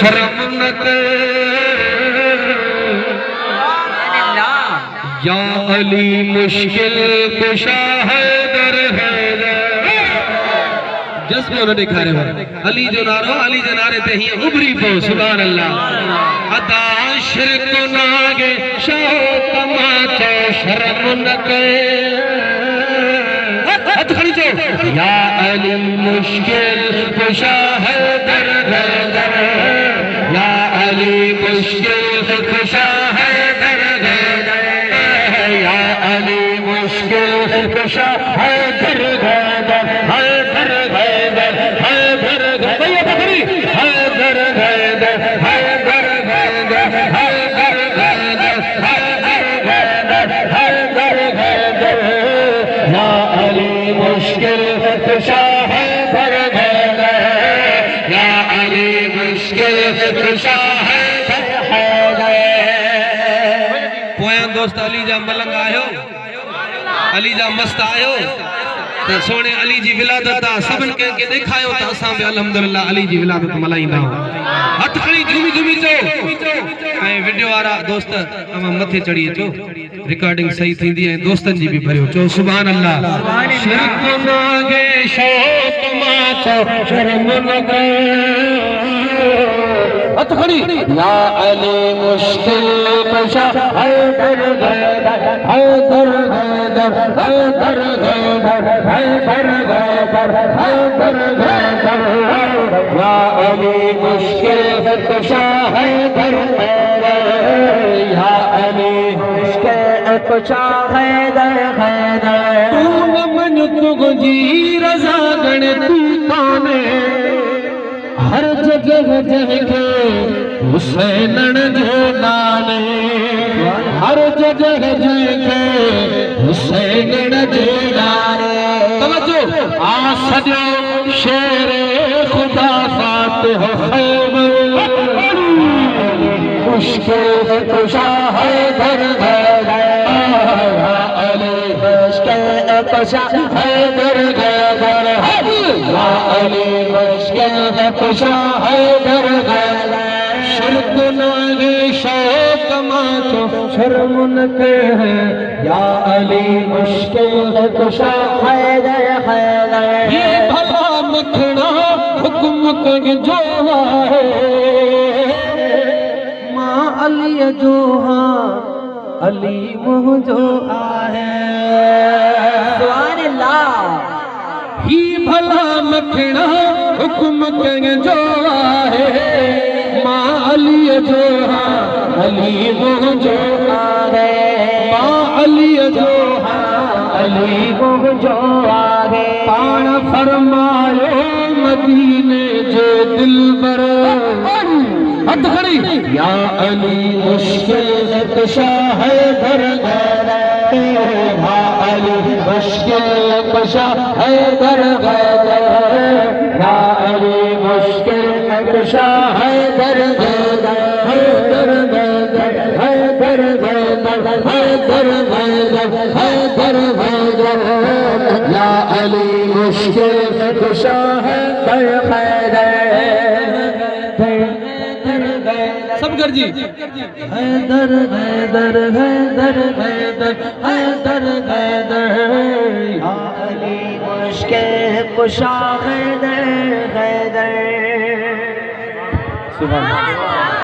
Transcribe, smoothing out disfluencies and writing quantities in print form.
शर्म न कर या अली मुश्किल कुशा हैदर हैदर। जज्बे उन्हें दिखा रहे हो अली जो नारे ते ही उभरी पो सुभान अल्लाह। अदा शिरक नागे शौक माचो शर्म न करे या अली मुश्किल कुशा हैदर हैदर या अली मुश्किल कुशा हैदर हैदर या अली मुश्किल कुशा हैदर हैदर हैदर हैदर हैदर हैदर हैदर हैदर हैदर हैदर हैदर हैदर हैदर या अली मुश्किल कुशा हैदर हैदर या अली मुश्किल कुशा हैदर हैदर। पोयां दोस्त अली जा मलंग आयो अली जा मस्त आयो तो सोने अली जी विलादत सबन के दिखायो तो असा भी अल्हम्दुलिल्लाह अली जी विलादत मल्हाईंदा हथ खणी झूमी झूमी चो ऐ वीडियो वारा दोस्त अमा मथे चढ़ी अचो रिकॉर्डिंग सही थींदी है दोस्तन जी भी भरियो चो सुभान अल्लाह। शिरक नागे शौक माचो शर्म न कर हथ खणी या अली मुश्किल कुशा हैदर हैदर हैदर हैदर हैदर हैदर हैदर हैदर हैदर या अली मुश्किल कुशा हैदर हैदर या अली मुश्किल कुशा हैदर हैदर। तू न मन तुझी रज़ा गण तू ताने हर जगह जगह हुसैन जो नाने हर जगह जगह हुसैन जो नाने। तवज्जो आ सजो शेर खुदा फातिह खैबर मुश्किल कुशा हैदर हैदर या अली मुश्किल कुशा हैदर हैदर या अली मुश्किल कुशा हैदर हैदर। शिरक नागे शौक माचो शर्म न करे या अली मुश्किल कुशा हैदर हैदर। ये भला मखना हुक्म कर जो है मां अली जो हाँ अली मुह जो आहे सुभान अल्लाह। ही भला मखना हुक्म कर जो आहे मां अली जो हाँ अली मुह जो आहे मां अली जो हाँ अली मुह जो आहे। पाण फरमायो मदीने जे दिलबर हथ खड़ी या अली मुश्किल कुशा हैदर हैदर या अली मुश्किल कुशा हैदर हैदर या अली मुश्किल कुशा हैदर हैदर हैदर हैदर हैदर हैदर हैदर हैदर या अली मुश्किल कुशा हैदर हैदर। सब कर जी हैदर हैदर हैदर हैदर हैदर हैदर या अली मुश्किल कुशा हैदर हैदर। सुभान अल्लाह।